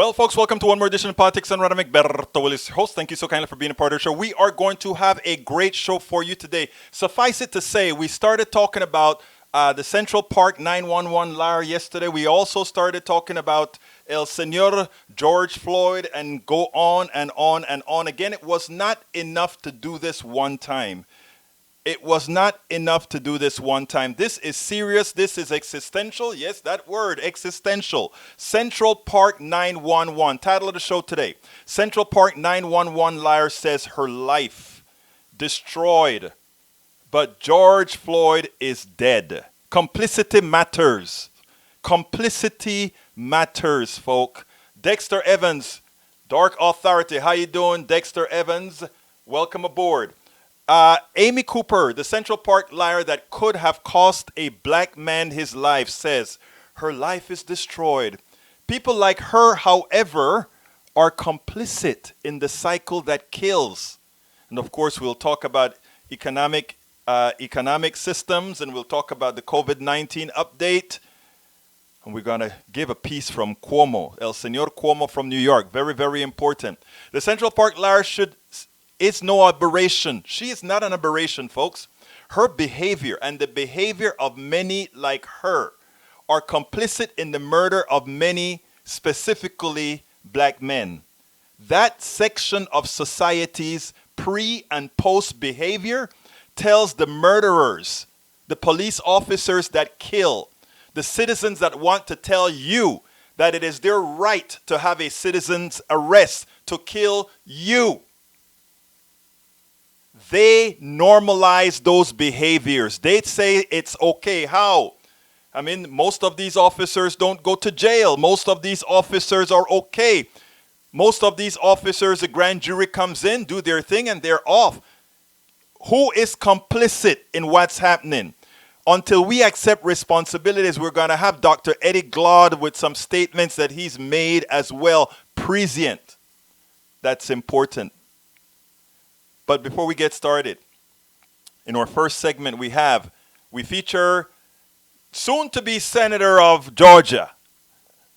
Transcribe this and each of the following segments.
Well, folks, welcome to one more edition of Politics and Radamic. Berto Willis, host. Thank you so kindly for being a part of the show. We are going to have a great show for you today. Suffice it to say, we started talking about the Central Park 911 liar yesterday. We also started talking about El Senor George Floyd and go on and on and on. Again, it was not enough to do this one time. It was not enough to do this one time. This is serious. This is existential. Yes, that word, existential. Central Park 911. Title of the show today. Central Park 911 liar says her life destroyed, but George Floyd is dead. Complicity matters. Complicity matters, folk. Dexter Evans, Dark Authority. How you doing, Dexter Evans? Welcome aboard. Amy Cooper, the Central Park liar that could have cost a black man his life, says her life is destroyed. People like her, however, are complicit in the cycle that kills. And of course, we'll talk about economic systems, and we'll talk about the COVID-19 update. And we're going to give a piece from Cuomo, El Senor Cuomo from New York. Very, very important. The Central Park liar is no aberration. She is not an aberration, folks. Her behavior and the behavior of many like her are complicit in the murder of many, specifically black men. That section of society's pre and post behavior tells the murderers, the police officers that kill, the citizens that want to tell you that it is their right to have a citizen's arrest to kill you. They normalize those behaviors. They say it's okay. How? I mean, most of these officers don't go to jail. Most of these officers are okay. Most of these officers, a grand jury comes in, do their thing, and they're off. Who is complicit in what's happening? Until we accept responsibilities, we're going to have Dr. Eddie Glaude with some statements that he's made as well. Prescient. That's important. But before we get started, in our first segment we feature soon-to-be Senator of Georgia,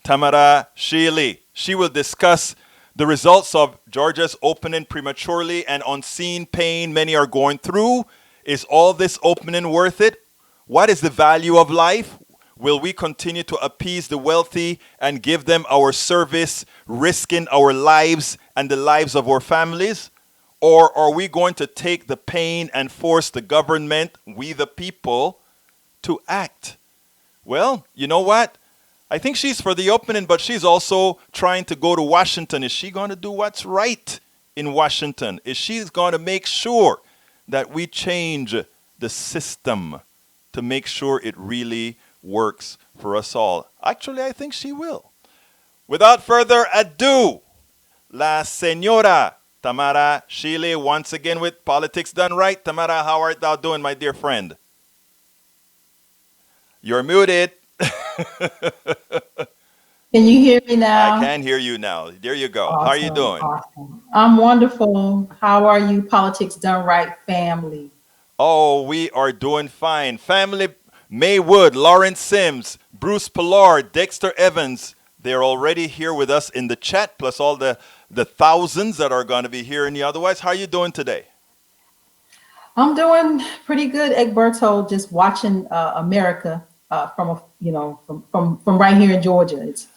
Tamara Shealy. She will discuss the results of Georgia's opening prematurely and unseen pain many are going through. Is all this opening worth it? What is the value of life? Will we continue to appease the wealthy and give them our service, risking our lives and the lives of our families? Or are we going to take the pain and force the government, we the people, to act? Well, you know what? I think she's for the opening, but she's also trying to go to Washington. Is she going to do what's right in Washington? Is she going to make sure that we change the system to make sure it really works for us all? Actually, I think she will. Without further ado, La Señora Tamara Shealy, once again with Politics Done Right. Tamara, how art thou doing, my dear friend? You're muted. Can you hear me now? I can hear you now. There you go. Awesome, How are you doing? awesome. I'm wonderful. How are you, Politics Done Right family? Oh, we are doing fine. Family Maywood, Lawrence Sims, Bruce Pillar, Dexter Evans. They're already here with us in the chat, plus all the thousands that are going to be hearing you otherwise. How are you doing today? I'm doing pretty good, Egberto. Just watching America from right here in Georgia. It's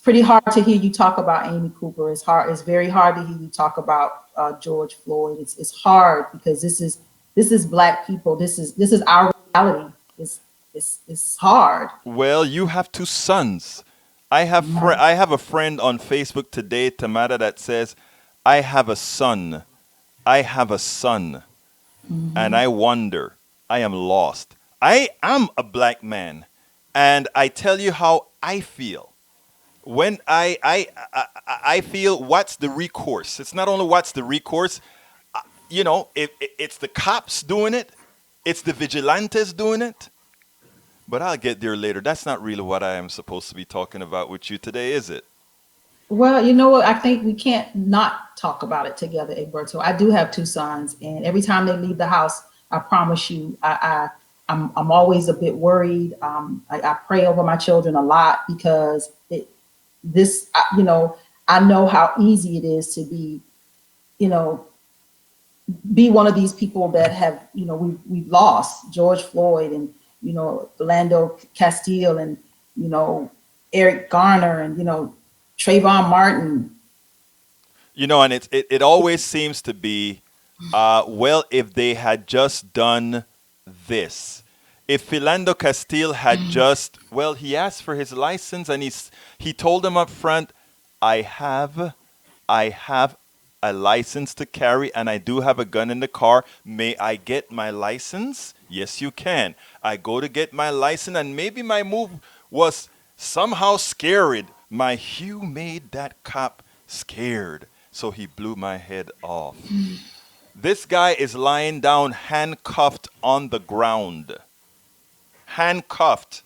pretty hard to hear you talk about Amy Cooper. It's hard. It's very hard to hear you talk about George Floyd. It's hard because this is Black people. This is our reality. It's hard. Well, you have two sons. I have a friend on Facebook today, Tamara, that says, I have a son. I have a son. And I wonder, I am lost. I am a black man. And I tell you how I feel. When I feel what's the recourse. It's not only what's the recourse. It's the cops doing it. It's the vigilantes doing it. But I'll get there later. That's not really what I am supposed to be talking about with you today, is it? Well, you know what? I think we can't not talk about it together, Egberto. I do have two sons, and every time they leave the house, I promise you, I'm always a bit worried. I pray over my children a lot because this, I know how easy it is to be, you know, be one of these people that have, we've lost George Floyd and, Philando Castile and, you know, Eric Garner and, Trayvon Martin. And it always seems to be, well, if they had just done this. If Philando Castile had just, well, he asked for his license and he told them up front, I have I have a license to carry and I do have a gun in the car. May I get my license? Yes, you can. I go to get my license and maybe my move was somehow scared. My hue made that cop scared. So he blew my head off. This guy is lying down handcuffed on the ground. Handcuffed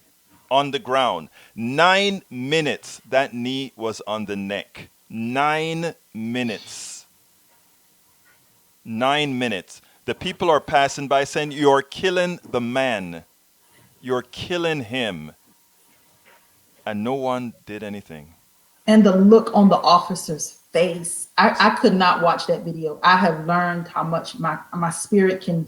on the ground. 9 minutes that knee was on the neck. 9 minutes. 9 minutes. The people are passing by saying, you're killing the man. You're killing him. And no one did anything. And the look on the officer's face. I could not watch that video. I have learned how much my spirit can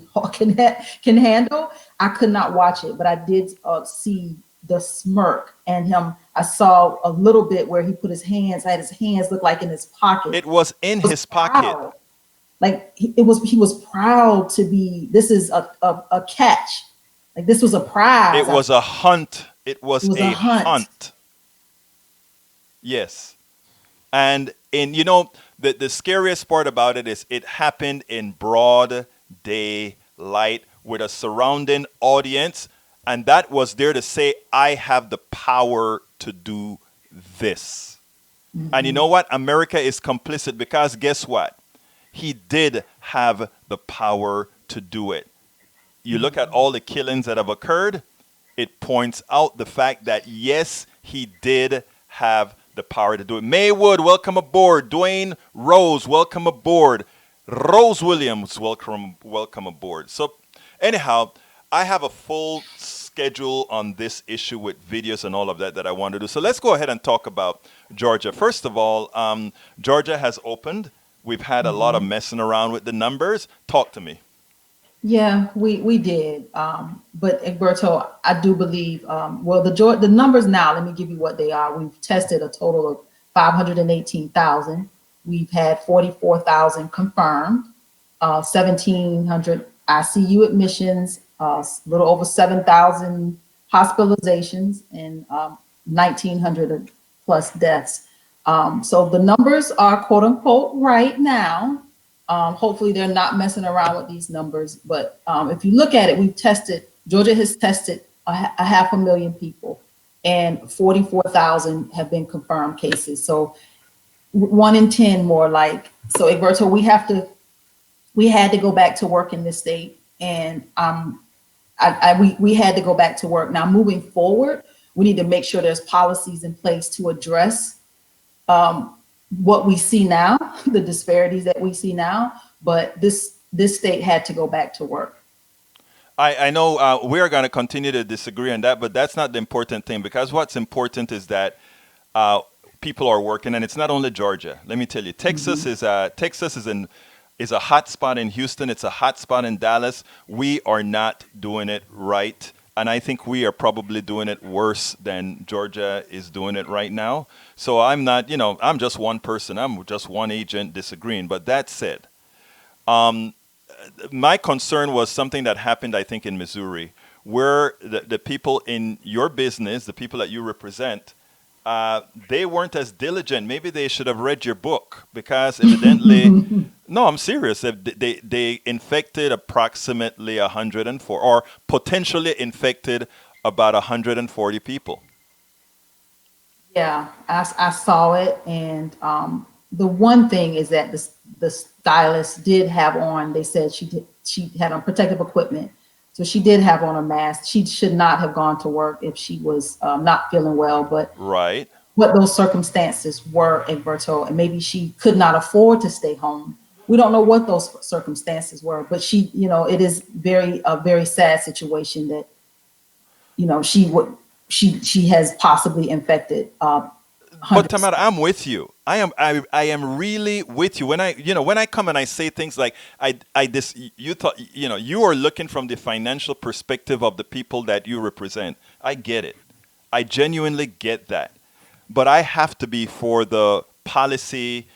handle. I could not watch it, but I did see the smirk and him. I saw a little bit where he put his hands. I had his hands look like in his pocket. It was in He was his pocket. proud. Like he was proud to be. This is a catch. Like this was a prize. It was a hunt. It It was was a a hunt. hunt. Yes. And the scariest part about it is it happened in broad daylight with a surrounding audience, and that was there to say, I have the power to do this. And you know what? America is complicit because guess what? He did have the power to do it. You look at all the killings that have occurred, it points out the fact that yes, he did have the power to do it. Maywood, welcome aboard. Dwayne Rose, welcome aboard. Rose Williams, welcome aboard. So anyhow, I have a full schedule on this issue with videos and all of that I want to do. So let's go ahead and talk about Georgia. First of all, Georgia has opened. We've had a lot of messing around with the numbers. Talk to me. Yeah, we did. But Egberto, I do believe, well, the numbers now, let me give you what they are. We've tested a total of 518,000. We've had 44,000 confirmed, 1,700 ICU admissions, a little over 7,000 hospitalizations, and 1,900 plus deaths. So the numbers are quote unquote right now. Hopefully they're not messing around with these numbers. But if you look at it, Georgia has tested a 500,000 people and 44,000 have been confirmed cases. So 1 in 10 more like. So Egberto, we had to go back to work in this state, and we had to go back to work. Now moving forward, we need to make sure there's policies in place to address what we see now, the disparities that we see now, but this state had to go back to work. I know we are going to continue to disagree on that, but that's not the important thing because what's important is that people are working, and it's not only Georgia. Let me tell you, Texas is a hot spot in Houston. It's a hot spot in Dallas. We are not doing it right. And I think we are probably doing it worse than Georgia is doing it right now. So I'm not, I'm just one person. I'm just one agent disagreeing. But that said, my concern was something that happened, I think, in Missouri, where the people in your business, the people that you represent, they weren't as diligent. Maybe they should have read your book because evidently, no, I'm serious. They infected approximately 104 or potentially infected about 140 people. Yeah, I saw it, and the one thing is that the stylist did have on. They said she had on protective equipment, so she did have on a mask. She should not have gone to work if she was not feeling well. But Right. what those circumstances were, Egberto, and maybe she could not afford to stay home. We don't know what those circumstances were, but it is a very sad situation that she has possibly infected But hundreds. Tamara, I'm with you. I am really with you when I come and I say things like I this you thought you are looking from the financial perspective of the people that you represent. I get it. I genuinely get that. But I have to be for the policy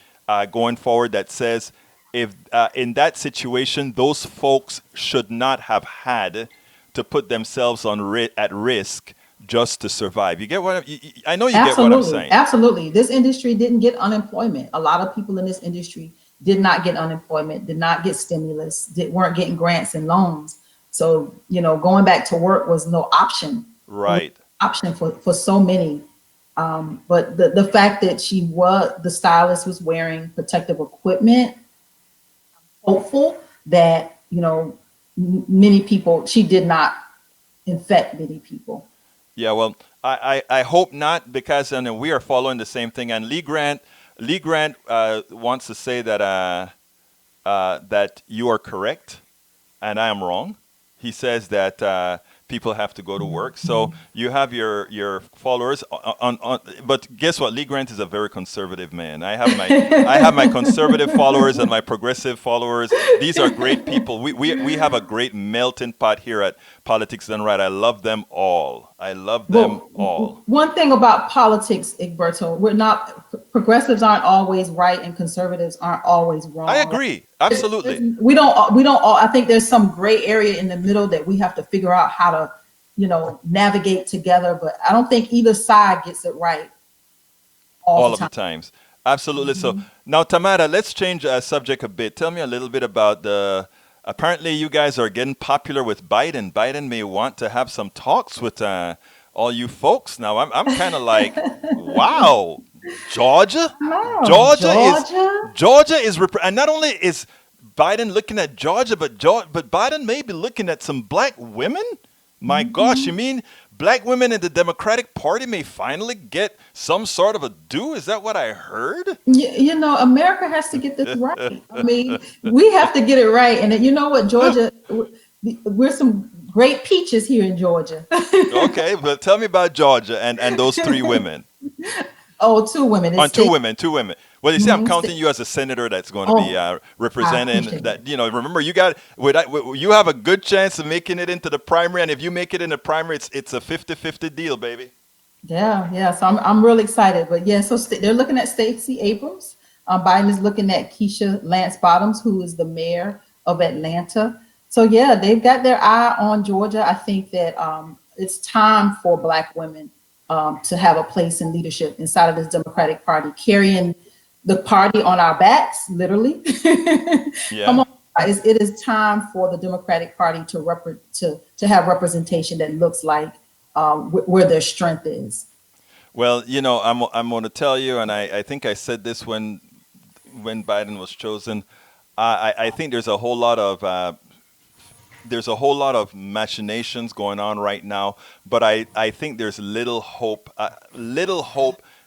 going forward that says if in that situation those folks should not have had to put themselves at risk just to survive. You get what I know you get what I'm Absolutely, saying. absolutely. This industry didn't get unemployment. A lot of people in this industry did not get unemployment, did not get stimulus, weren't getting grants and loans. So, going back to work was no option. It was Right. no option for so many. But the fact that the stylist was wearing protective equipment, hopeful that, many people, she did not infect many people. Yeah, well, I hope not because we are following the same thing. And Lee Grant wants to say that that you are correct and I am wrong. He says that people have to go to work. So you have your followers but guess what? Lee Grant is a very conservative man. I have my conservative followers and my progressive followers. These are great people. We have a great melting pot here at Politics Done Right. I love them all. I love them Well, all. one thing about politics, Egberto, progressives aren't always right and conservatives aren't always I wrong. agree. Absolutely. We don't all, I think there's some gray area in the middle that we have to figure out how to, navigate together. But I don't think either side gets it right all All the of the time. times. Absolutely. So now, Tamara, let's change subject a bit. Tell me a little bit about the. Apparently, you guys are getting popular with Biden. Biden may want to have some talks with all you folks. Now, I'm kind of like, wow, Georgia, No, Georgia is Georgia. and not only is Biden looking at Georgia, but Biden may be looking at some black women. My gosh, you mean black women in the Democratic Party may finally get some sort of a due? Is that what I heard? America has to get this right. I mean, we have to get it right. And you know what, Georgia, we're some great peaches here in Georgia. Okay, but tell me about Georgia and those three women. Oh, two women. It's On two state. women, two women. Well, you see, I'm counting you as a senator that's going to be Oh, I representing appreciate that. Remember, you have a good chance of making it into the primary, and if you make it in the primary, it's a 50-50 deal, baby. Yeah. So I'm really excited. But yeah, so they're looking at Stacey Abrams. Biden is looking at Keisha Lance Bottoms, who is the mayor of Atlanta. So yeah, they've got their eye on Georgia. I think that it's time for Black women to have a place in leadership inside of this Democratic Party, carrying the party on our backs, literally. Come Yeah. on, guys. It is time for the Democratic Party to have representation that looks like where their strength is. Well, I'm going to tell you, and I think I said this when Biden was chosen. I think there's a whole lot of machinations going on right now, but I think there's little hope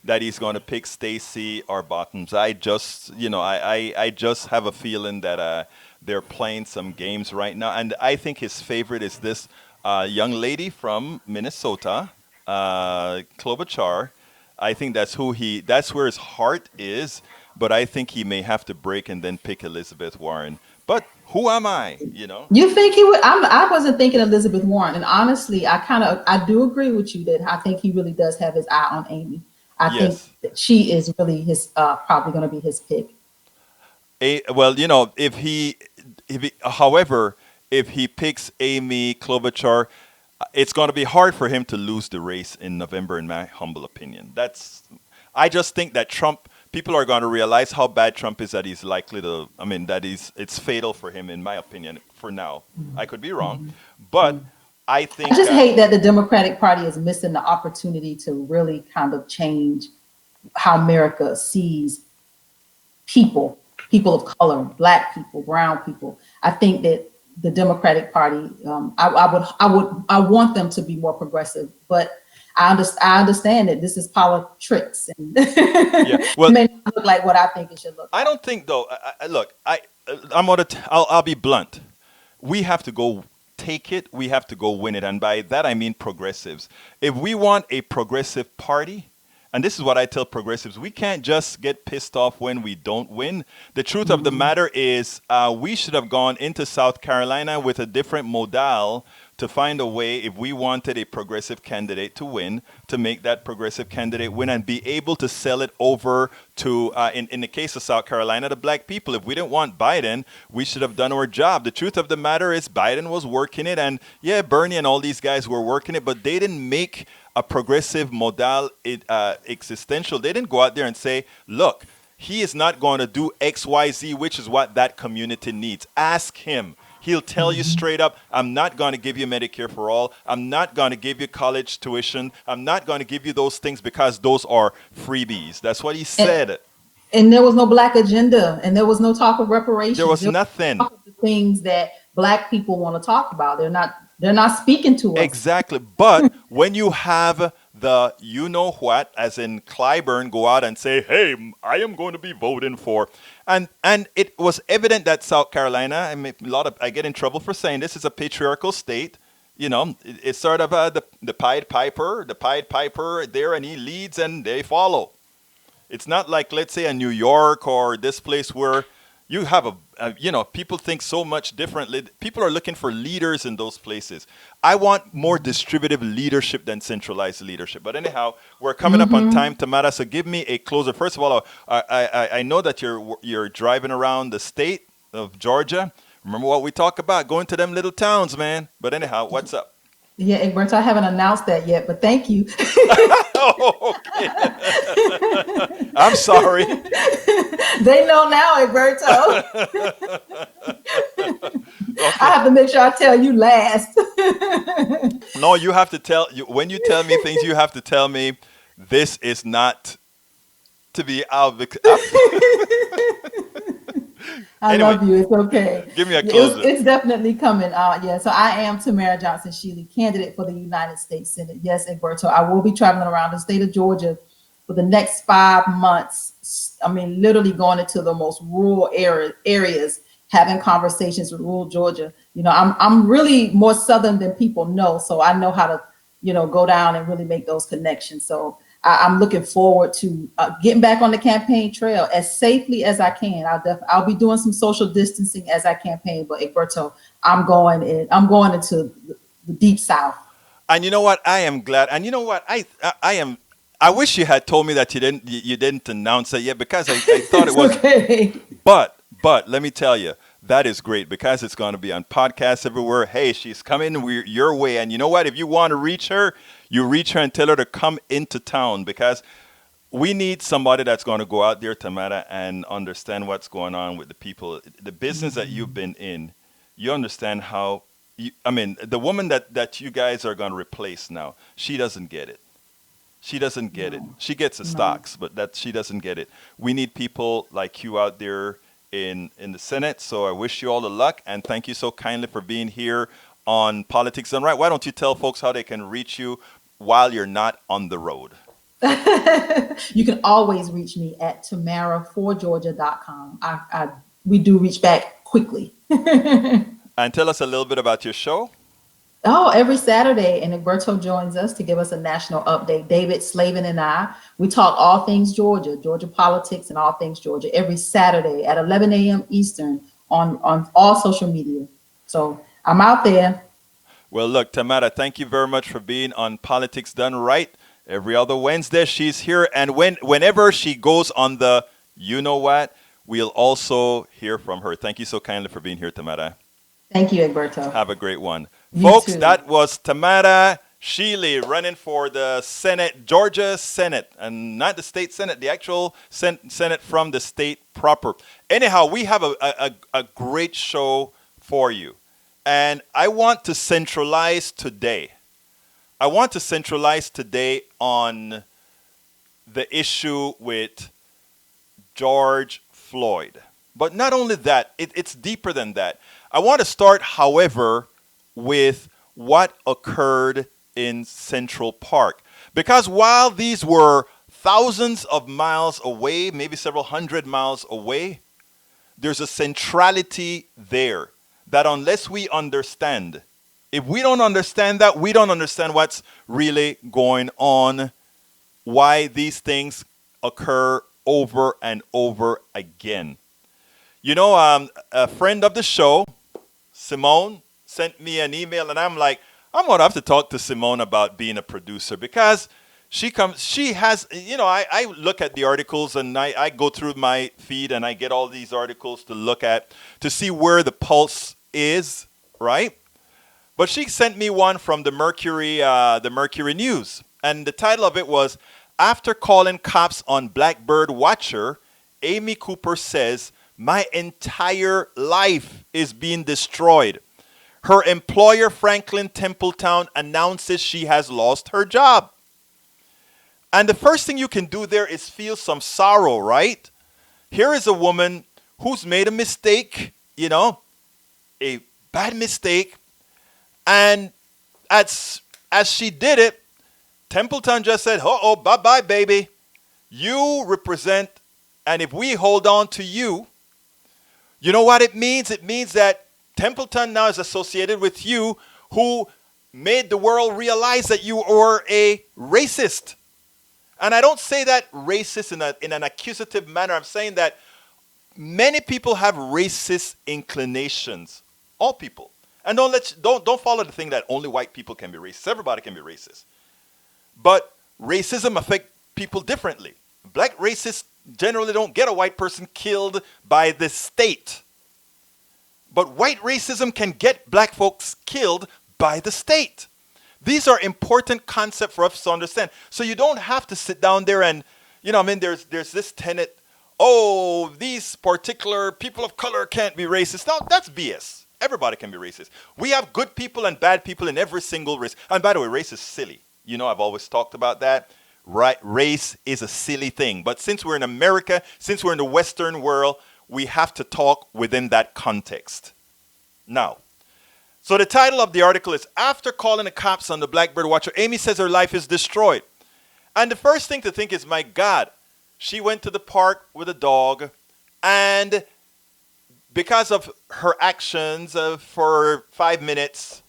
that he's going to pick Stacey or Bottoms. I just have a feeling that they're playing some games right now, and I think his favorite is this young lady from Minnesota, Klobuchar. I think that's where his heart is, but I think he may have to break and then pick Elizabeth Warren. But who am I? You think he would? I wasn't thinking Elizabeth Warren, and honestly, I do agree with you that I think he really does have his eye on Amy. I think Yes. that she is really his probably going to be his pick. Well, however, if he picks Amy Klobuchar, it's going to be hard for him to lose the race in November, in my humble opinion. I just think that people are going to realize how bad Trump is that he's likely to, it's fatal for him, in my opinion, for now. I could be wrong, but I I think, just hate that the Democratic Party is missing the opportunity to really kind of change how America sees people of color, Black people, brown people. I think that the Democratic Party, I want them to be more progressive, but I understand that this is politics and yeah, it well, may not look like what I think it should look I like. don't think though. Look, I'll be blunt. We have to go take it. We have to go win it, and by that I mean progressives. If we want a progressive party, And this is what I tell progressives. We can't just get pissed off when we don't win. The truth of the matter is, we should have gone into South Carolina with a different modal to find a way, if we wanted a progressive candidate to win, to make that progressive candidate win and be able to sell it over to, in the case of South Carolina, the black people. If we didn't want Biden, we should have done our job. The truth of the matter is, Biden was working it. And yeah, Bernie and all these guys were working it, but they didn't make a progressive modal existential. They didn't go out there and say, look, he is not going to do X, Y, Z, which is what that community needs. Ask him. He'll tell you straight up, I'm not going to give you Medicare for all. I'm not going to give you college tuition. I'm not going to give you those things because those are freebies. That's what he said. And there was no black agenda, and there was no talk of reparations. There was There nothing. talk of the things that black people want to talk about. They're not speaking to us. Exactly. But when you have the you know what, as in Clyburn, go out and say, hey, I am going to be voting for. And it was evident that South Carolina, I mean, I get in trouble for saying this is a patriarchal state. You know, it's sort of the Pied Piper there, and he leads and they follow. It's not like, let's say, a New York or this place where you have people think so much differently. People are looking for leaders in those places. I want more distributive leadership than centralized leadership. But anyhow, we're coming up on time, Tamara. So give me a closer. First of all, I know that you're driving around the state of Georgia. Remember what we talk about, going to them little towns, man. But anyhow, what's up? Yeah, Egberto, I haven't announced that yet, but thank you. Oh, okay. I'm sorry. They know now, Egberto. I have to make sure I tell you last. No, you have to when you tell me things, you have to tell me this is not to be out. I Anyway, love you. It's okay. give me a Yeah, closer. it's definitely coming. Yeah. So I am Tamara Johnson Shealy, candidate for the United States Senate. Yes, Egberto. I will be traveling around the state of Georgia for the next 5 months. I mean, literally going into the most rural areas, having conversations with rural Georgia. You know, I'm really more Southern than people know, so I know how to, go down and really make those connections. So I'm looking forward to getting back on the campaign trail as safely as I can. I'll be doing some social distancing as I campaign, but Egberto, I'm going into the deep South. And you know what? I am glad. And you know what? I am. I wish you had told me that you didn't announce it yet, because I thought it It's was. okay. But let me tell you, that is great, because it's going to be on podcasts everywhere. Hey, she's coming your way. And you know what? If you want to reach her, you reach her and tell her to come into town, because we need somebody that's going to go out there, Tamara, and understand what's going on with the people. The business that you've been in, you understand how. The woman that you guys are going to replace now, she doesn't get it. She doesn't get it. She gets the No. stocks, but that she doesn't get it. We need people like you out there in the Senate. So I wish you all the luck, and thank you so kindly for being here on Politics Done Right. Why don't you tell folks how they can reach you while you're not on the road? You can always reach me at tamara4georgia.com. We do reach back quickly. And tell us a little bit about your show. Oh, every Saturday, and Egberto joins us to give us a national update. David Slavin and we talk all things Georgia politics, and all things Georgia every Saturday at 11 a.m. Eastern on all social media. So I'm out there. Well, look, Tamara, thank you very much for being on Politics Done Right. Every other Wednesday, she's here. And whenever she goes on the you know what, we'll also hear from her. Thank you so kindly for being here, Tamara. Thank you, Egberto. Have a great one. You Folks, too. that was Tamara Shealy running for the Senate, Georgia Senate, and not the state Senate, the actual Senate from the state proper. Anyhow, we have a great show for you. And I want to centralize today. on the issue with George Floyd. But not only that, it's deeper than that. I want to start, however, with what occurred in Central Park. Because while these were thousands of miles away, maybe several hundred miles away, there's a centrality there that unless we understand, if we don't understand that, we don't understand what's really going on why these things occur over and over again. A friend of the show, Simone, sent me an email, and I'm like, I'm gonna have to talk to Simone about being a producer because she has, I look at the articles and I go through my feed and I get all these articles to look at to see where the pulse is, right? But she sent me one from the Mercury News, and the title of it was "After Calling Cops on Blackbird Watcher, Amy Cooper says my entire life is being destroyed. Her employer, Franklin Templetown, announces she has lost her job." And the first thing you can do there is feel some sorrow, right? Here is a woman who's made a mistake, a bad mistake, and as she did it, Templeton just said, "Oh, bye bye, baby. You represent, and if we hold on to you, you know what it means? It means that Templeton now is associated with you, who made the world realize that you were a racist." And I don't say that racist in an accusative manner. I'm saying that many people have racist inclinations. All people. And don't follow the thing that only white people can be racist. Everybody can be racist. But racism affects people differently. Black racists generally don't get a white person killed by the state. But white racism can get black folks killed by the state. These are important concepts for us to understand. So you don't have to sit down there and, there's this tenet, oh, these particular people of color can't be racist. No, that's BS. Everybody can be racist. We have good people and bad people in every single race. And by the way, race is silly. I've always talked about that. Right? Race is a silly thing. But since we're in America, since we're in the Western world, we have to talk within that context. Now, so the title of the article is "After Calling the Cops on the Blackbird Watcher, Amy says her life is destroyed." And the first thing to think is, my God, she went to the park with a dog, and because of her actions for 5 minutes,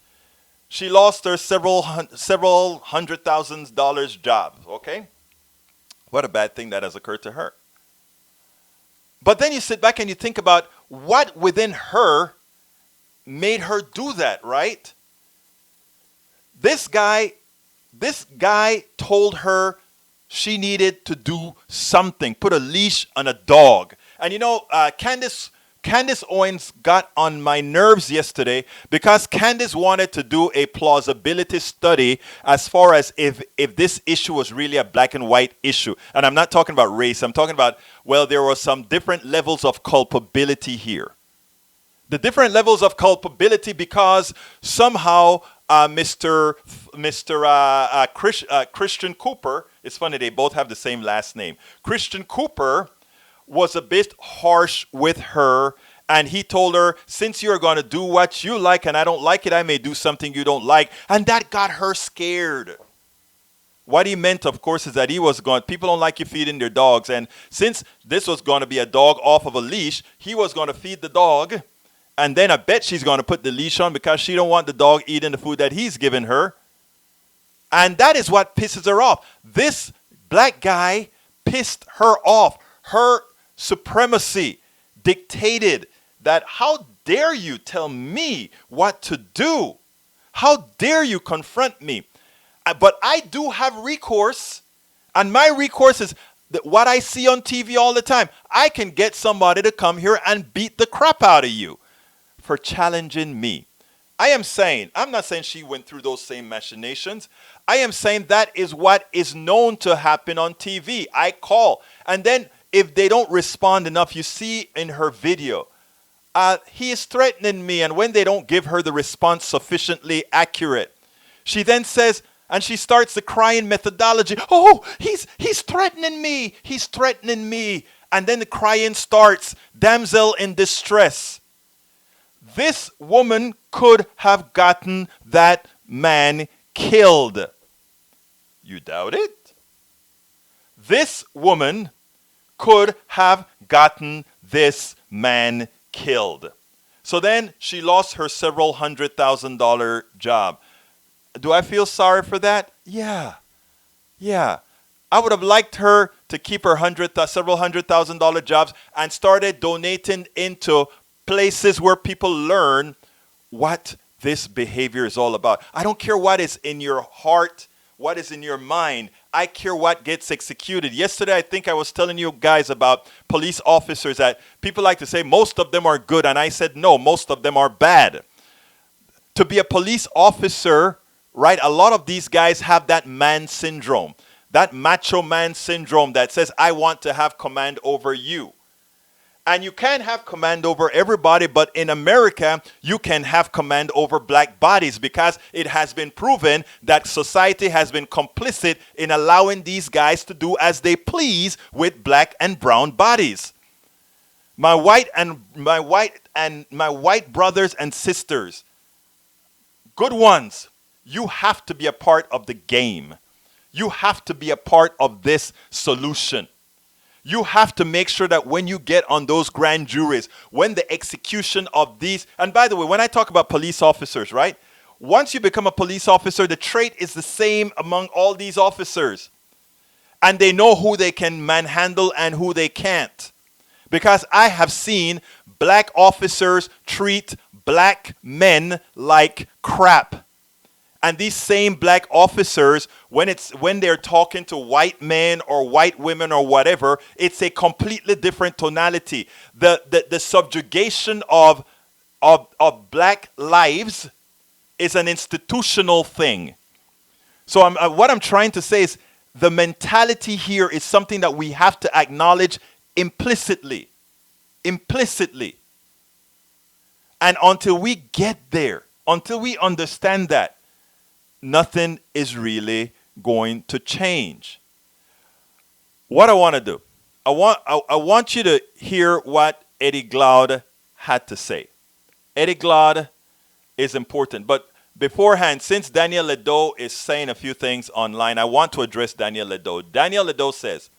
she lost her several $100,000 job. Okay? What a bad thing that has occurred to her. But then you sit back and you think about what within her made her do that, right? This guy told her she needed to do something, put a leash on a dog. And Candace Owens got on my nerves yesterday because Candace wanted to do a plausibility study as far as if this issue was really a black and white issue. And I'm not talking about race. I'm talking about, well, there were some different levels of culpability here. The different levels of culpability because somehow Christian Cooper, it's funny, they both have the same last name. Christian Cooper was a bit harsh with her, and he told her, since you're going to do what you like and I don't like it, I may do something you don't like. And that got her scared. What he meant, of course, is that people don't like you feeding their dogs. And since this was going to be a dog off of a leash, he was going to feed the dog. And then I bet she's going to put the leash on because she don't want the dog eating the food that he's given her. And that is what pisses her off. This black guy pissed her off. Her supremacy dictated that, how dare you tell me what to do? How dare you confront me? But I do have recourse, and my recourse is what I see on TV all the time. I can get somebody to come here and beat the crap out of you for challenging me. I'm not saying she went through those same machinations. I am saying that is what is known to happen on TV. I call, and then if they don't respond enough, you see in her video, he is threatening me, and when they don't give her the response sufficiently accurate, she then says, and she starts the crying methodology. Oh, he's threatening me. He's threatening me. And then the crying starts. Damsel in distress. This woman could have gotten that man killed. You doubt it? This woman could have gotten this man killed. So then she lost her several $100,000 job. Do I feel sorry for that? Yeah. I would have liked her to keep her several $100,000 jobs and started donating into places where people learn what this behavior is all about. I don't care what is in your heart, what is in your mind. I care what gets executed. Yesterday, I think I was telling you guys about police officers that people like to say most of them are good. And I said, no, most of them are bad. To be a police officer, right, a lot of these guys have that man syndrome, that macho man syndrome that says, I want to have command over you. And you can't have command over everybody, but in America, you can have command over black bodies because it has been proven that society has been complicit in allowing these guys to do as they please with black and brown bodies. My white brothers and sisters, good ones, you have to be a part of the game. You have to be a part of this solution. You have to make sure that when you get on those grand juries, when the execution of these, and by the way, when I talk about police officers, right? Once you become a police officer, the trait is the same among all these officers. And they know who they can manhandle and who they can't. Because I have seen black officers treat black men like crap. And these same black officers, when they're talking to white men or white women or whatever, it's a completely different tonality. The subjugation of black lives is an institutional thing. So what I'm trying to say is the mentality here is something that we have to acknowledge implicitly. Implicitly. And until we get there, until we understand that, nothing is really going to change. What I want to do, I want you to hear what Eddie Glaude had to say. Eddie Glaude is important. But beforehand, since Daniel Ledo is saying a few things online, I want to address Daniel Ledo. Daniel Ledo says,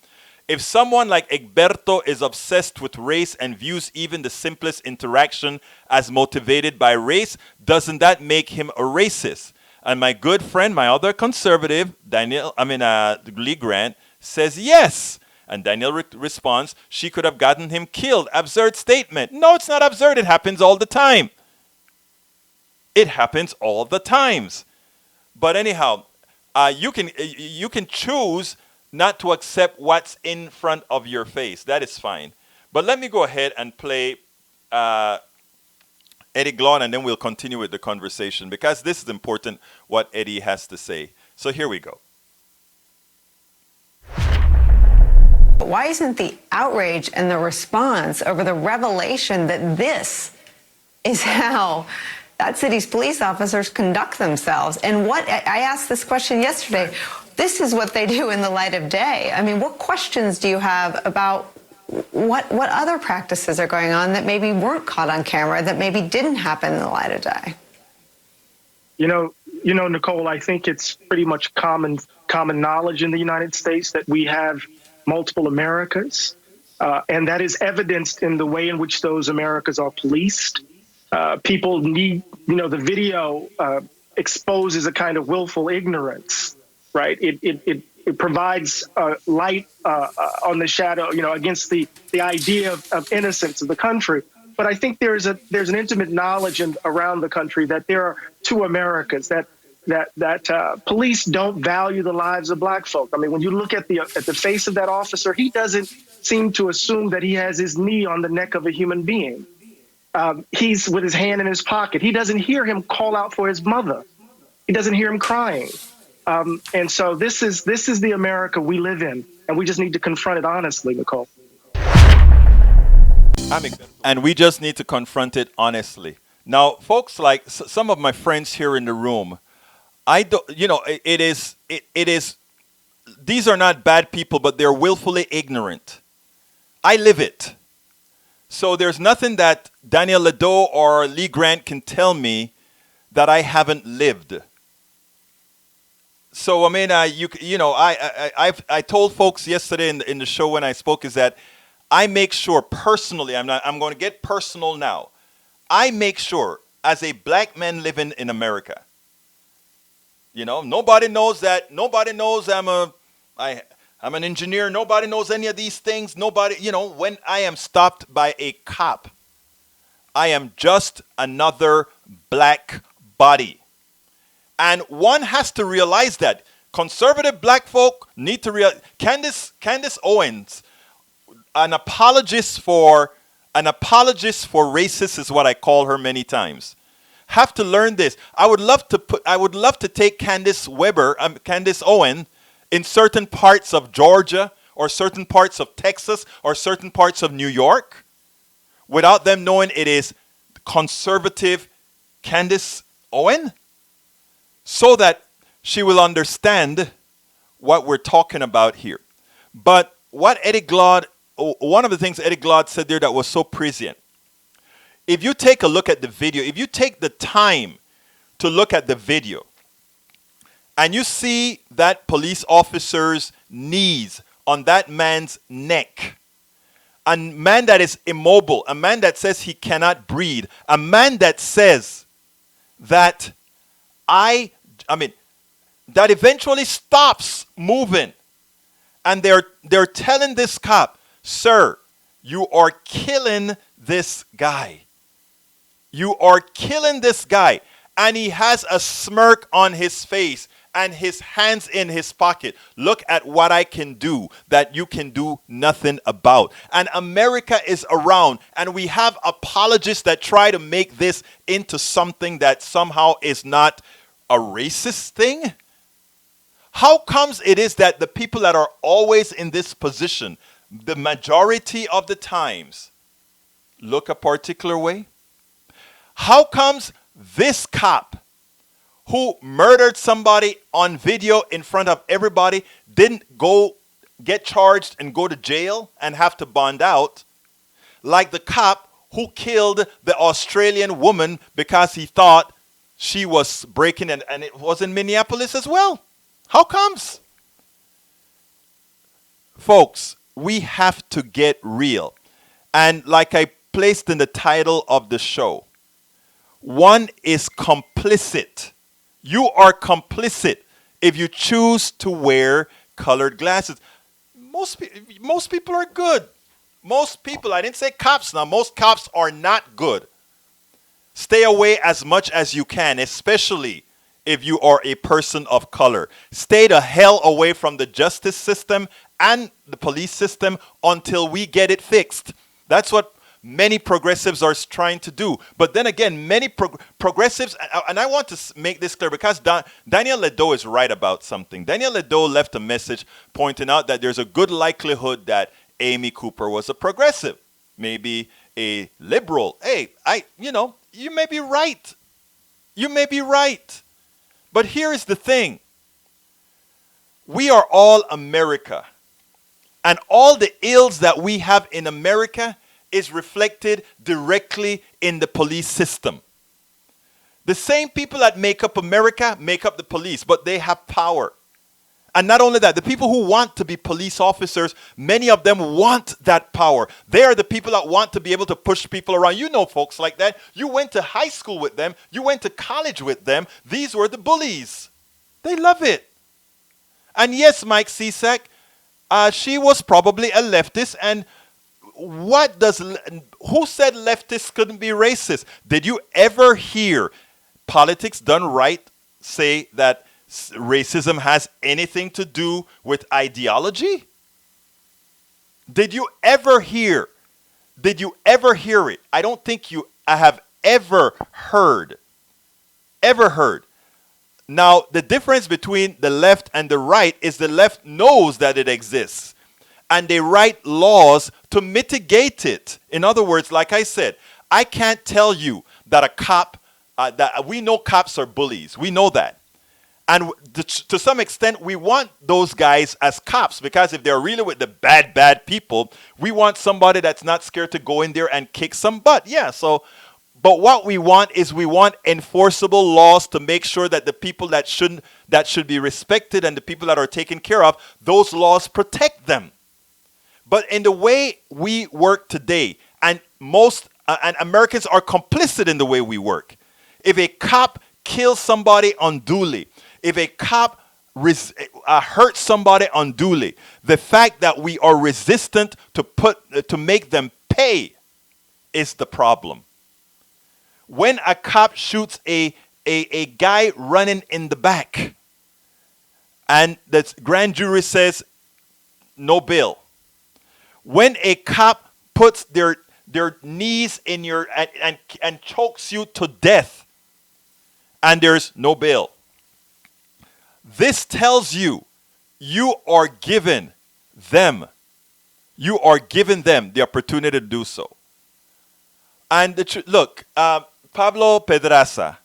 if someone like Egberto is obsessed with race and views even the simplest interaction as motivated by race, doesn't that make him a racist? And my good friend, my other conservative, Lee Grant, says yes. And Daniel responds, she could have gotten him killed. Absurd statement. No, it's not absurd. It happens all the time. It happens all the times. But anyhow, you can choose not to accept what's in front of your face. That is fine. But let me go ahead and play Eddie Glaude, and then we'll continue with the conversation because this is important what Eddie has to say. So here we go. But why isn't the outrage and the response over the revelation that this is how that city's police officers conduct themselves? And what I asked this question yesterday. This is what they do in the light of day. I mean, what questions do you have about what other practices are going on that maybe weren't caught on camera, that maybe didn't happen in the light of day? You know, Nicole, I think it's pretty much common knowledge in the United States that we have multiple Americas, and that is evidenced in the way in which those Americas are policed. People need, the video exposes a kind of willful ignorance, right? It provides light on the shadow, against the idea of innocence of the country. But I think there's an intimate knowledge around the country that there are two Americas, that police don't value the lives of black folk. I mean, when you look at the face of that officer, he doesn't seem to assume that he has his knee on the neck of a human being. He's with his hand in his pocket. He doesn't hear him call out for his mother. He doesn't hear him crying. And so this is the America we live in, and we just need to confront it honestly, Nicole. And we just need to confront it honestly. Now, folks, like some of my friends here in the room, it is. These are not bad people, but they're willfully ignorant. I live it. So there's nothing that Daniel Ledo or Lee Grant can tell me that I haven't lived. So, I mean, I told folks yesterday in the show when I spoke is that I make sure personally, I'm going to get personal now. I make sure as a black man living in America, nobody knows that. Nobody knows I'm an engineer. Nobody knows any of these things. Nobody, when I am stopped by a cop, I am just another black body. And one has to realize that. Conservative black folk need to realize. Candace Owens, an apologist for racist is what I call her many times. Have to learn this. I would love to take Candace Owen in certain parts of Georgia or certain parts of Texas or certain parts of New York without them knowing it is conservative Candace Owen, so that she will understand what we're talking about here. But one of the things Eddie Glaude said there that was so prescient. If you take a look at the video, if you take the time to look at the video, and you see that police officer's knees on that man's neck, a man that is immobile, a man that says he cannot breathe, a man that says that that eventually stops moving, and they're telling this cop, sir, you are killing this guy. You are killing this guy. And he has a smirk on his face and his hands in his pocket. Look at what I can do that you can do nothing about. And America is around, and we have apologists that try to make this into something that somehow is not a racist thing. How comes it is that the people that are always in this position, the majority of the times, look a particular way? How comes this cop who murdered somebody on video in front of everybody didn't go get charged and go to jail and have to bond out, like the cop who killed the Australian woman because he thought she was breaking, and it was in Minneapolis as well? How comes? Folks, we have to get real. And like I placed in the title of the show, one is complicit. You are complicit if you choose to wear colored glasses. Most people are good. Most people, I didn't say cops now, most cops are not good. Stay away as much as you can, especially if you are a person of color. Stay the hell away from the justice system and the police system until we get it fixed. That's what many progressives are trying to do. But then again, many progressives, and I want to make this clear because Daniel Ledo is right about something. Daniel Ledo left a message pointing out that there's a good likelihood that Amy Cooper was a progressive, maybe a liberal. Hey, you may be right. You may be right. But here is the thing. We are all America. And all the ills that we have in America is reflected directly in the police system. The same people that make up America make up the police, but they have power. And not only that, the people who want to be police officers, many of them want that power. They are the people that want to be able to push people around. You know folks like that. You went to high school with them. You went to college with them. These were the bullies. They love it. And yes, Mike Cisak, she was probably a leftist. And who said leftists couldn't be racist? Did you ever hear politics done right say that racism has anything to do with ideology? Did you ever hear it? I don't think I have ever heard. Now, the difference between the left and the right is the left knows that it exists, and they write laws to mitigate it. In other words, like I said, I can't tell you that a cop, that we know cops are bullies. We know that. And to some extent, we want those guys as cops, because if they're really with the bad people, we want somebody that's not scared to go in there and kick some butt. Yeah, but what we want is enforceable laws to make sure that the people that should be respected and the people that are taken care of, those laws protect them. But in the way we work today, and and Americans are complicit in the way we work. If a cop kills somebody unduly, if a cop hurt somebody unduly. The fact that we are resistant to make them pay is the problem. When a cop shoots a guy running in the back, and the grand jury says no bail. When a cop puts their knees in your and chokes you to death, and there's no bail. This tells you you are giving them the opportunity to do so. And look, Pablo Pedraza,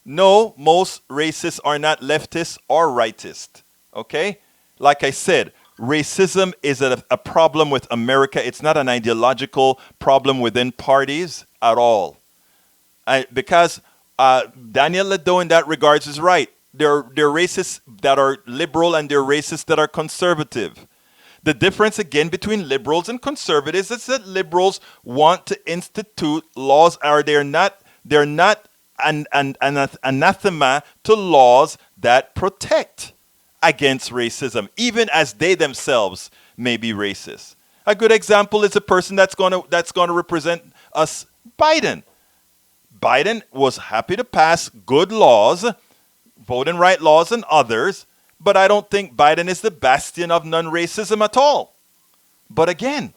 no, most racists are not leftist or rightist. Okay? Like I said, racism is a problem with America. It's not an ideological problem within parties at all. Because Daniel Ledo in that regards is right. There are racists that are liberal and there are racists that are conservative. The difference again between liberals and conservatives is that liberals want to institute laws, or they're not an anathema to laws that protect against racism, even as they themselves may be racist. A good example is a person that's going to represent us, Biden. Biden was happy to pass good laws, voting right laws and others, but I don't think Biden is the bastion of non-racism at all. But again,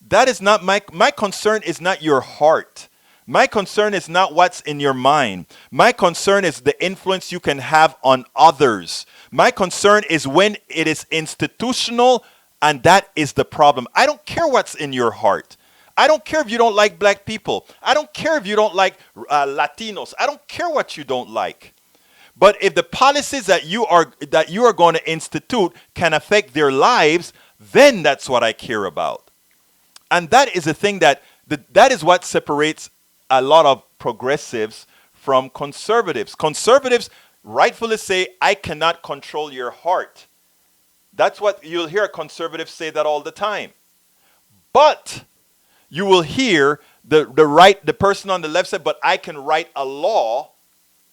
that is not my concern is not your heart. My concern is not what's in your mind. My concern is the influence you can have on others. My concern is when it is institutional, and that is the problem. I don't care what's in your heart. I don't care if you don't like black people. I don't care if you don't like Latinos. I don't care what you don't like. But if the policies that you are going to institute can affect their lives, then that's what I care about. And that is the thing that is what separates a lot of progressives from conservatives. Conservatives rightfully say, I cannot control your heart. That's what you'll hear conservatives say that all the time. But you will hear the person on the left say, but I can write a law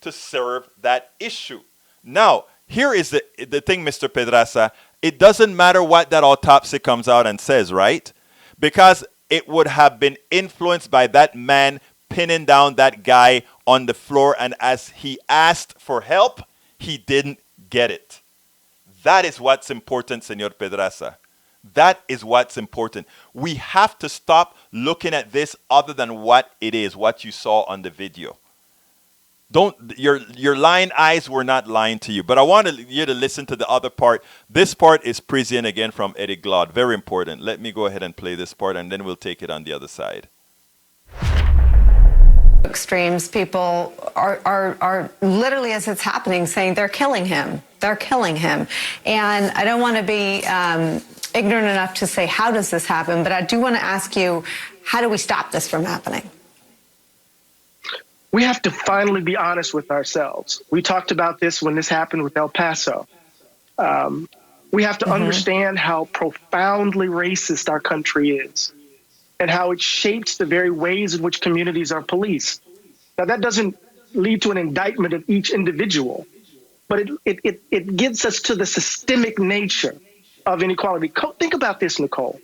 to serve that issue. Now, here is the thing, Mr. Pedraza. It doesn't matter what that autopsy comes out and says, right? Because it would have been influenced by that man pinning down that guy on the floor, and as he asked for help, he didn't get it. That is what's important, Senor Pedraza. That is what's important. We have to stop looking at this other than what it is, what you saw on the video. Your lying eyes were not lying to you. But I wanted you to listen to the other part. This part is Prisian again from Eddie Glaude. Very important. Let me go ahead and play this part, and then we'll take it on the other side. Extremes, people are literally, as it's happening, saying they're killing him. They're killing him. And I don't want to be ignorant enough to say, how does this happen? But I do want to ask you, how do we stop this from happening? We have to finally be honest with ourselves. We talked about this when this happened with El Paso. We have to understand how profoundly racist our country is and how it shapes the very ways in which communities are policed. Now, that doesn't lead to an indictment of each individual, but it gets us to the systemic nature of inequality. Think about this, Nicole.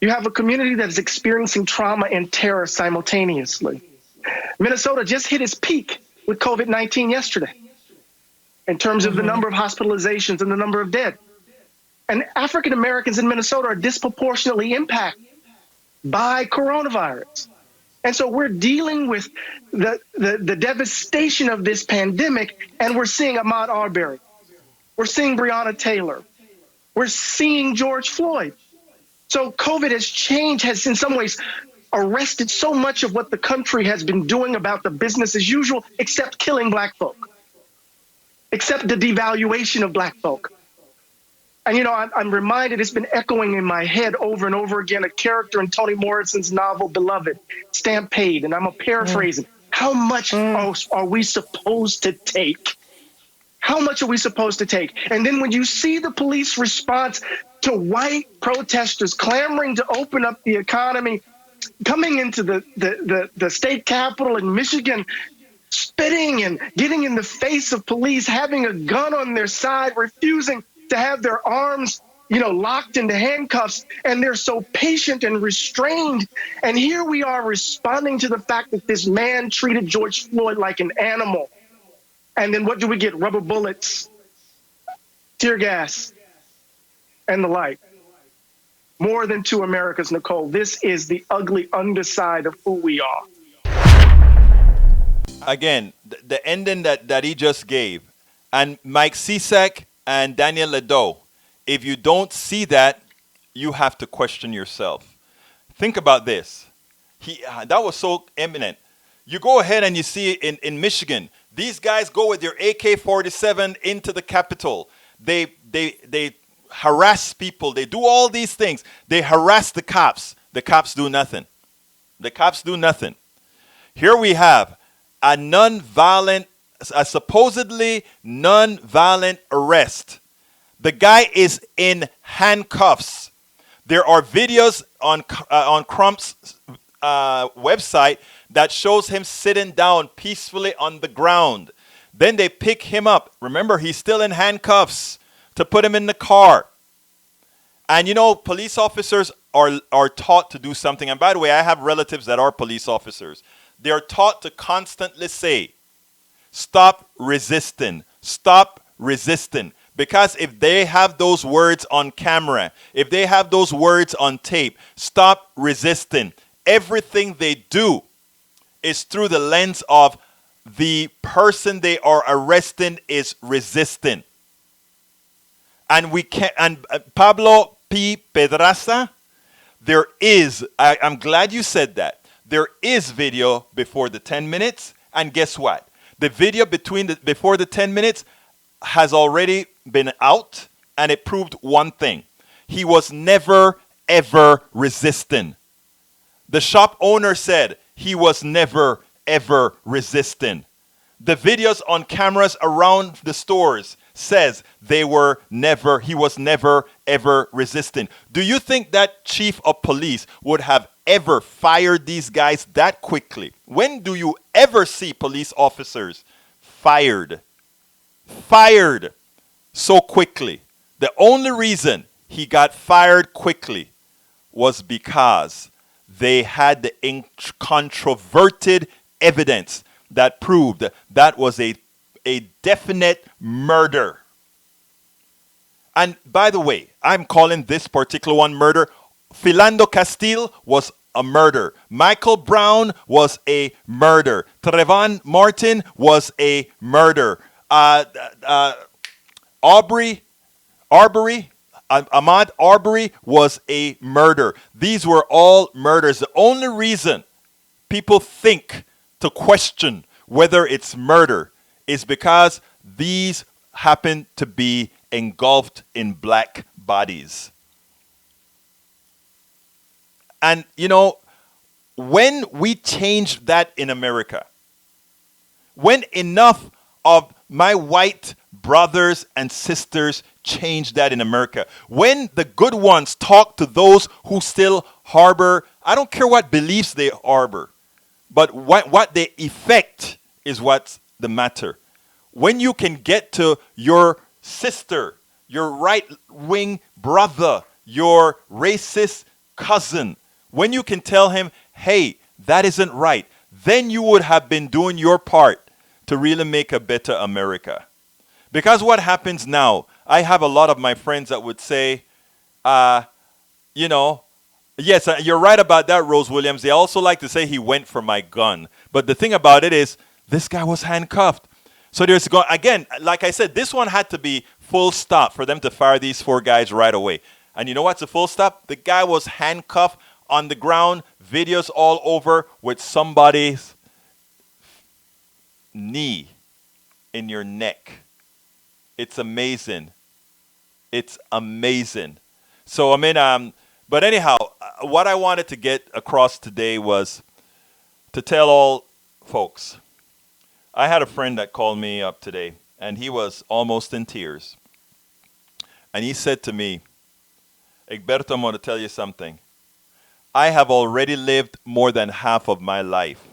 You have a community that is experiencing trauma and terror simultaneously. Minnesota just hit its peak with COVID-19 yesterday in terms of the number of hospitalizations and the number of dead. And African Americans in Minnesota are disproportionately impacted by coronavirus. And so we're dealing with the devastation of this pandemic, and we're seeing Ahmaud Arbery. We're seeing Breonna Taylor. We're seeing George Floyd. So COVID has in some ways arrested so much of what the country has been doing about the business as usual, except killing black folk, except the devaluation of black folk. And, you know, I'm reminded, it's been echoing in my head over and over again, a character in Toni Morrison's novel, Beloved, Stampede, and I'm paraphrasing. How much are we supposed to take? How much are we supposed to take? And then when you see the police response to white protesters clamoring to open up the economy, coming into the state capitol in Michigan, spitting and getting in the face of police, having a gun on their side, refusing to have their arms, locked into handcuffs, and they're so patient and restrained. And here we are responding to the fact that this man treated George Floyd like an animal. And then what do we get? Rubber bullets, tear gas, and the like. More than two Americas, Nicole. This is the ugly underside of who we are. Again, the ending that he just gave, and Mike Sisek and Daniel Ledo, if you don't see that, you have to question yourself. Think about this. That was so eminent. You go ahead and you see in Michigan, these guys go with their AK-47 into the Capitol. They harass people. They do all these things. They harass the cops. The cops do nothing. The cops do nothing. Here we have a supposedly non-violent arrest. The guy is in handcuffs. There are videos on Crump's website that shows him sitting down peacefully on the ground. Then they pick him up. Remember, he's still in handcuffs to put him in the car. And police officers are taught to do something. And by the way, I have relatives that are police officers. They are taught to constantly say, stop resisting, stop resisting. Because if they have those words on camera, if they have those words on tape, stop resisting, everything they do is through the lens of the person they are arresting is resisting. And we can, and Pablo P. Pedraza, there is, I'm glad you said that. There is video before the 10 minutes. And guess what? The video before the 10 minutes has already been out, and it proved one thing. He was never, ever resisting. The shop owner said he was never, ever resisting. The videos on cameras around the stores says he was never, ever resisting. Do you think that chief of police would have ever fired these guys that quickly? When do you ever see police officers fired so quickly? The only reason he got fired quickly was because they had the incontroverted evidence that proved that was a definite murder. And by the way, I'm calling this particular one murder. Philando Castile was a murder. Michael Brown was a murder. Trayvon Martin was a murder. Ahmaud Arbery was a murder. These were all murders. The only reason people think to question whether it's murder is because these happen to be engulfed in black bodies. And, when we change that in America, when enough of my white brothers and sisters change that in America, when the good ones talk to those who still harbor, I don't care what beliefs they harbor, but what they effect is what's the matter. When you can get to your sister, your right-wing brother, your racist cousin, when you can tell him, hey, that isn't right, then you would have been doing your part to really make a better America. Because what happens now, I have a lot of my friends that would say, yes, you're right about that, Rose Williams. They also like to say he went for my gun. But the thing about it is, this guy was handcuffed. So again, like I said, this one had to be full stop for them to fire these four guys right away. And you know what's a full stop? The guy was handcuffed on the ground, videos all over with somebody's knee in your neck. It's amazing. It's amazing. So, but anyhow, what I wanted to get across today was to tell all folks. I had a friend that called me up today, and he was almost in tears. And he said to me, Egberto, I'm going to tell you something. I have already lived more than half of my life.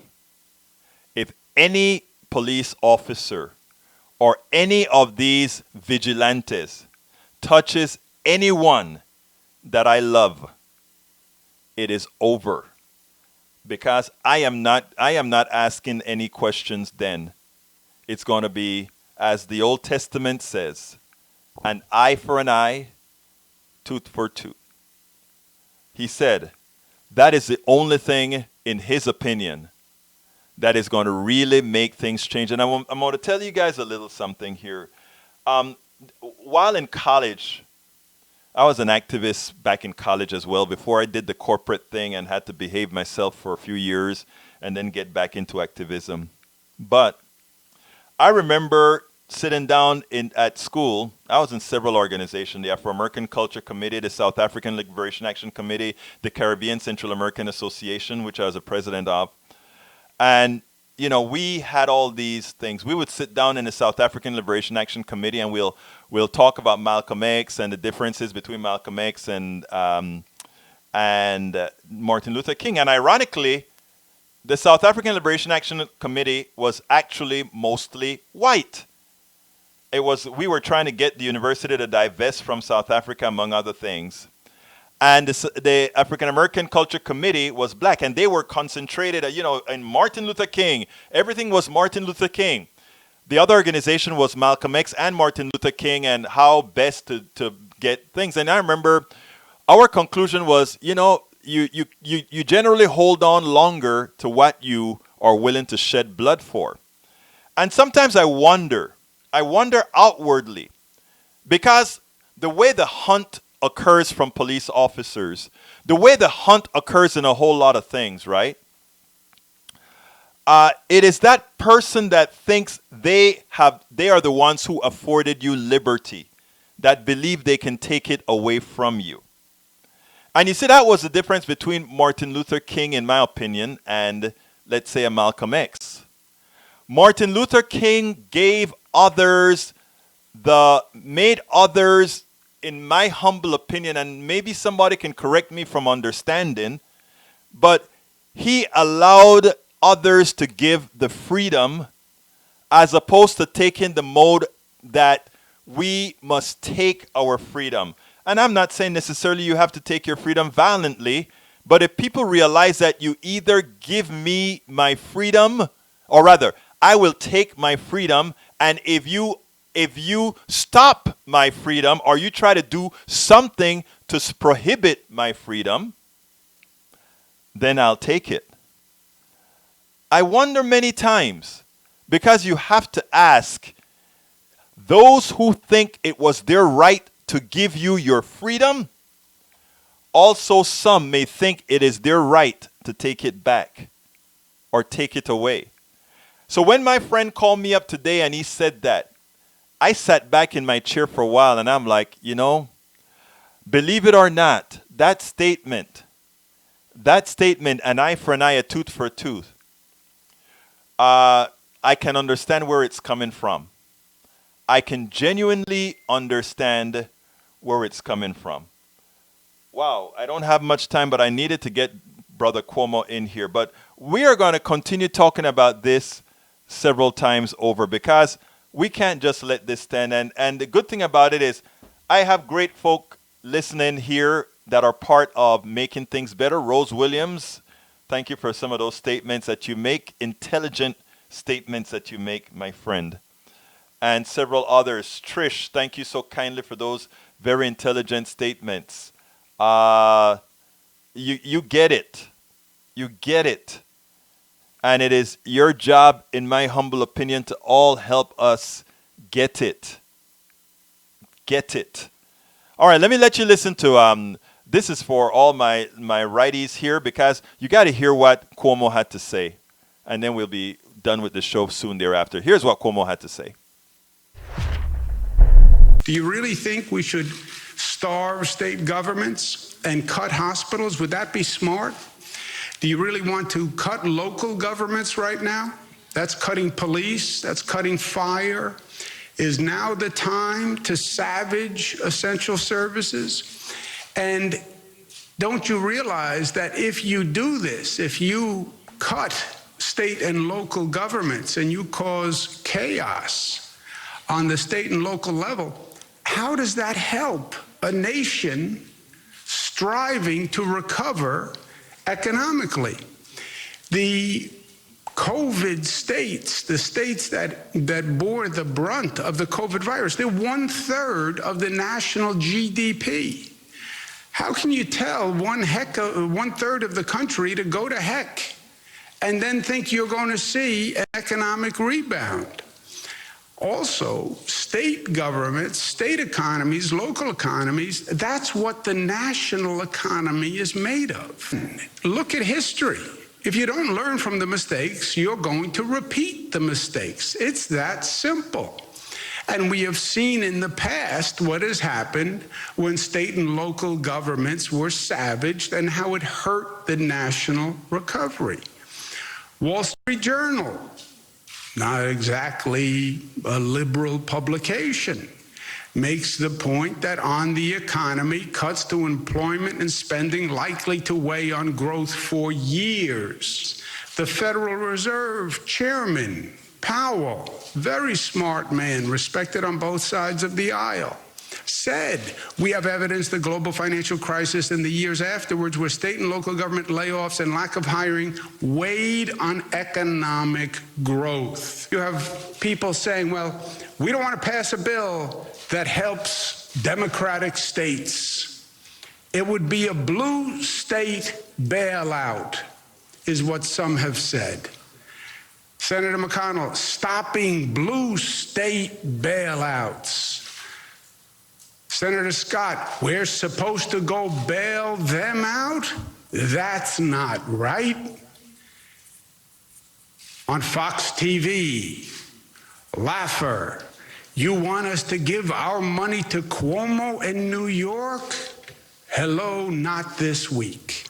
If any police officer or any of these vigilantes touches anyone that I love, it is over. Because I am not asking any questions then. It's going to be, as the Old Testament says, an eye for an eye, tooth for tooth. He said that is the only thing, in his opinion, that is going to really make things change. And I'm going to tell you guys a little something here. While in college, I was an activist back in college as well, before I did the corporate thing and had to behave myself for a few years and then get back into activism. But I remember sitting down at school. I was in several organizations: the Afro-American Culture Committee, the South African Liberation Action Committee, the Caribbean Central American Association, which I was a president of. And, you know, we had all these things. We would sit down in the South African Liberation Action Committee and we'll talk about Malcolm X and the differences between Malcolm X and Martin Luther King. And ironically, the South African Liberation Action Committee was actually mostly white. We were trying to get the university to divest from South Africa, among other things. And the African American Culture Committee was black, and they were concentrated, in Martin Luther King. Everything was Martin Luther King. The other organization was Malcolm X and Martin Luther King, and how best to get things. And I remember our conclusion was, you generally hold on longer to what you are willing to shed blood for. And sometimes I wonder outwardly, because the way the hunt occurs from police officers, the way the hunt occurs in a whole lot of things, right? It is that person that thinks they are the ones who afforded you liberty, that believe they can take it away from you. And you see, that was the difference between Martin Luther King, in my opinion, and, let's say, a Malcolm X. Martin Luther King gave others, made others, in my humble opinion, and maybe somebody can correct me from understanding, but he allowed others to give the freedom, as opposed to taking the mode that we must take our freedom. And I'm not saying necessarily you have to take your freedom violently, but if people realize that you either give me my freedom, or rather, I will take my freedom, and if you stop my freedom, or you try to do something to prohibit my freedom, then I'll take it. I wonder many times, because you have to ask, those who think it was their right to give you your freedom, also some may think it is their right to take it back or take it away. So when my friend called me up today and he said that, I sat back in my chair for a while and I'm like, believe it or not, that statement, an eye for an eye, a tooth for a tooth, I can understand where it's coming from. I can genuinely understand where it's coming from. Wow, I don't have much time, but I needed to get Brother Cuomo in here. But we are going to continue talking about this several times over, because we can't just let this stand. And the good thing about it is I have great folk listening here that are part of making things better. Rose Williams, thank you for some of those statements that you make, intelligent statements that you make, my friend. And several others. Trish, thank you so kindly for those very intelligent statements. You get it. You get it. And it is your job, in my humble opinion, to all help us get it. Get it. All right, let me let you listen to, this is for all my righties here, because you got to hear what Cuomo had to say. And then we'll be done with the show soon thereafter. Here's what Cuomo had to say. Do you really think we should starve state governments and cut hospitals? Would that be smart? Do you really want to cut local governments right now? That's cutting police, that's cutting fire. Is now the time to savage essential services? And don't you realize that if you do this, if you cut state and local governments and you cause chaos on the state and local level, how does that help a nation striving to recover economically? The COVID states, the states that bore the brunt of the COVID virus, they're 1/3 of the national GDP. How can you tell 1/3 of the country to go to heck and then think you're going to see an economic rebound? Also, state governments, state economies, local economies, that's what the national economy is made of. Look at history. If you don't learn from the mistakes, you're going to repeat the mistakes. It's that simple. And we have seen in the past what has happened when state and local governments were savaged and how it hurt the national recovery. Wall Street Journal, not exactly a liberal publication, makes the point that on the economy, cuts to employment and spending likely to weigh on growth for years. The Federal Reserve Chairman, Powell, very smart man, respected on both sides of the aisle, said, we have evidence the global financial crisis and the years afterwards where state and local government layoffs and lack of hiring weighed on economic growth. You have people saying, well, we don't want to pass a bill that helps democratic states. It would be a blue state bailout, is what some have said. Senator McConnell, stopping blue state bailouts. Senator Scott, we're supposed to go bail them out? That's not right. On Fox TV, Laffer, you want us to give our money to Cuomo in New York? Hello, not this week.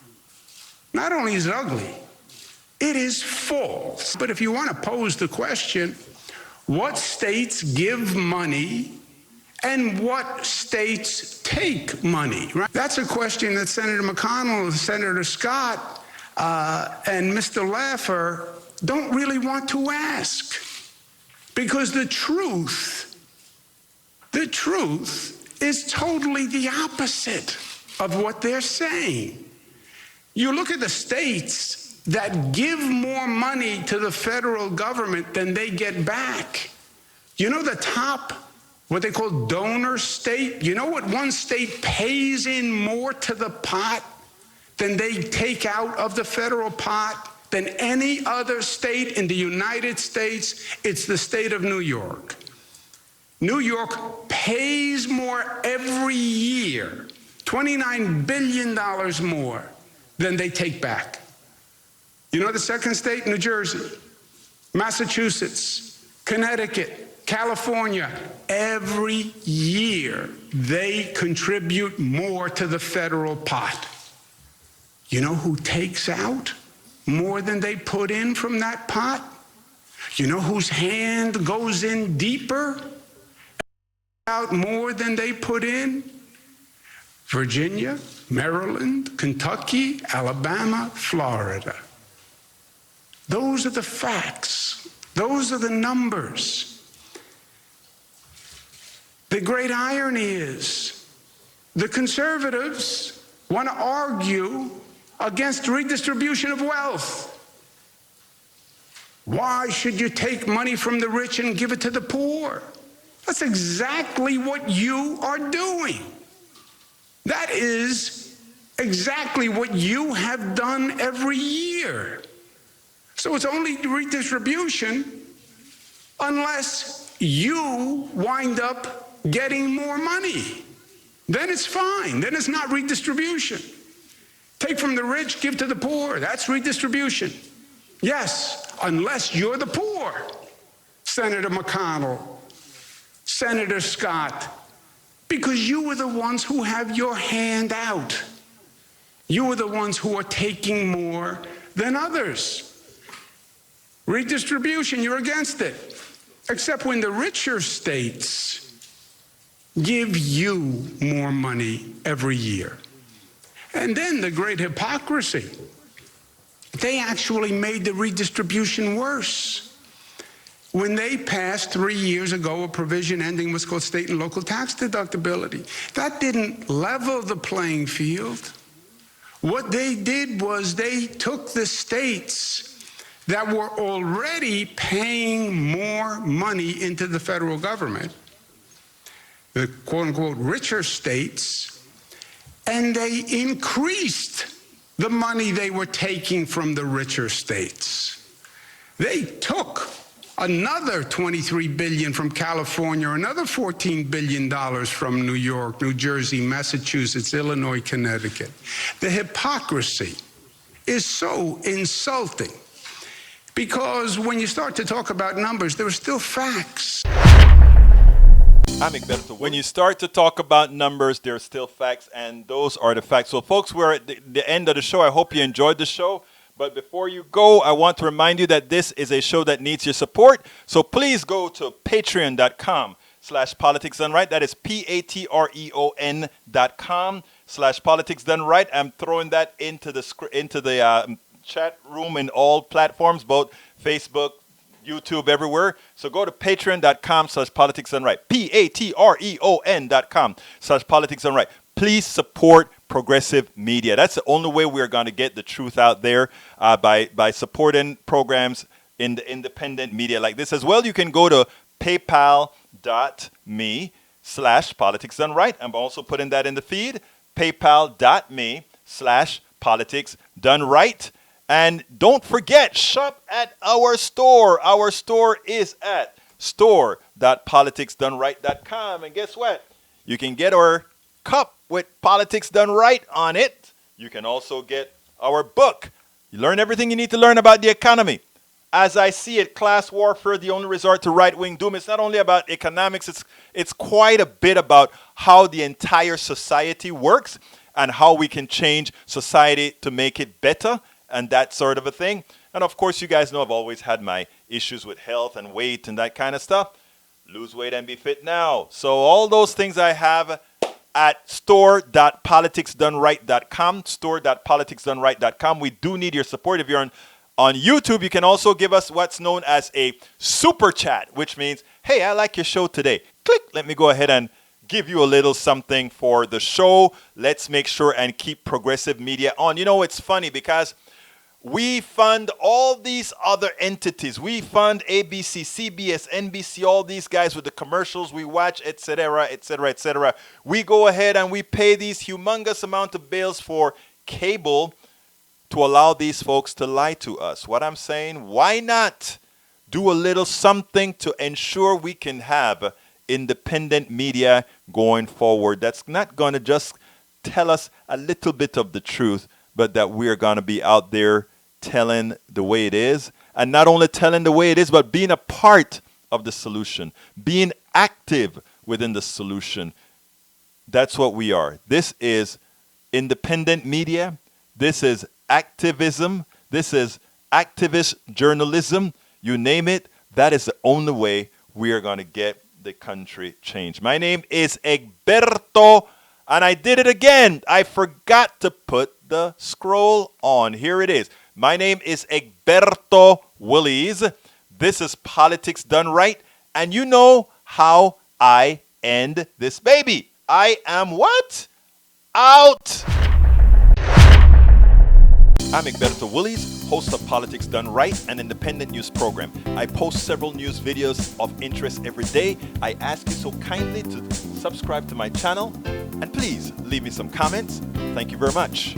Not only is it ugly, it is false. But if you want to pose the question, what states give money and what states take money, right? That's a question that Senator McConnell, Senator Scott, and Mr. Laffer don't really want to ask. Because the truth is totally the opposite of what they're saying. You look at the states that give more money to the federal government than they get back. You know the top, what they call donor state? You know what one state pays in more to the pot than they take out of the federal pot than any other state in the United States? It's the state of New York. New York pays more every year, $29 billion more than they take back. You know the second state? New Jersey, Massachusetts, Connecticut, California. Every year they contribute more to the federal pot. You know who takes out more than they put in from that pot? You know whose hand goes in deeper? Out more than they put in? Virginia, Maryland, Kentucky, Alabama, Florida. Those are the facts. Those are the numbers. The great irony is the conservatives want to argue against redistribution of wealth. Why should you take money from the rich and give it to the poor? That's exactly what you are doing. That is exactly what you have done every year. So it's only redistribution unless you wind up getting more money. Then it's fine. Then it's not redistribution. Take from the rich, give to the poor. That's redistribution. Yes, unless you're the poor. Senator McConnell, Senator Scott, because you were the ones who have your hand out. You were the ones who are taking more than others. Redistribution, you're against it. Except when the richer states give you more money every year. And then the great hypocrisy. They actually made the redistribution worse. When they passed 3 years ago a provision ending what's called state and local tax deductibility, that didn't level the playing field. What they did was they took the states that were already paying more money into the federal government, the quote-unquote richer states, and they increased the money they were taking from the richer states. They took another $23 billion from California, another $14 billion from New York, New Jersey, Massachusetts, Illinois, Connecticut. The hypocrisy is so insulting because when you start to talk about numbers, there are still facts. I'm Egberto. When you start to talk about numbers, there are still facts, and those are the facts. So, folks, we're at the end of the show. I hope you enjoyed the show. But before you go, I want to remind you that this is a show that needs your support. So please go to patreon.com/politics done right. That is patreon.com/politics done right. I'm throwing that into the chat room in all platforms, both Facebook, YouTube, everywhere. So go to patreon.com/politics done right. patreon.com/politics done right. Please support progressive media. That's the only way we're going to get the truth out there, by supporting programs in the independent media like this. As well, you can go to paypal.me/politics done right. I'm also putting that in the feed. paypal.me/politics done right. And don't forget, shop at our store. Our store is at store.politicsdoneright.com. And guess what? You can get our cup with Politics Done Right on it. You can also get our book. You learn everything you need to learn about the economy. As I see it, class warfare, the only resort to right-wing doom. It's not only about economics, it's quite a bit about how the entire society works and how we can change society to make it better and that sort of a thing. And of course, you guys know I've always had my issues with health and weight and that kind of stuff. Lose weight and be fit now. So all those things I have at store.politicsdoneright.com, store.politicsdoneright.com. We do need your support. If you're on YouTube, you can also give us what's known as a super chat, which means, hey, I like your show today. Click, let me go ahead and give you a little something for the show. Let's make sure and keep progressive media on. You know, it's funny because we fund all these other entities. We fund ABC, CBS, NBC, all these guys with the commercials we watch, etc., etc., etc. We go ahead and we pay these humongous amount of bills for cable to allow these folks to lie to us. What I'm saying, why not do a little something to ensure we can have independent media going forward that's not going to just tell us a little bit of the truth, but that we're going to be out there telling the way it is, and not only telling the way it is, but being a part of the solution, being active within the solution. That's what we are. This is independent media. This is activism. This is activist journalism. You name it. That is the only way we are going to get the country changed. My name is Egberto, and I did it again. I forgot to put the scroll on. Here it is. My name is Egberto Willies. This is Politics Done Right. And you know how I end this baby. I am what? Out. I'm Egberto Willies, host of Politics Done Right, an independent news program. I post several news videos of interest every day. I ask you so kindly to subscribe to my channel. And please leave me some comments. Thank you very much.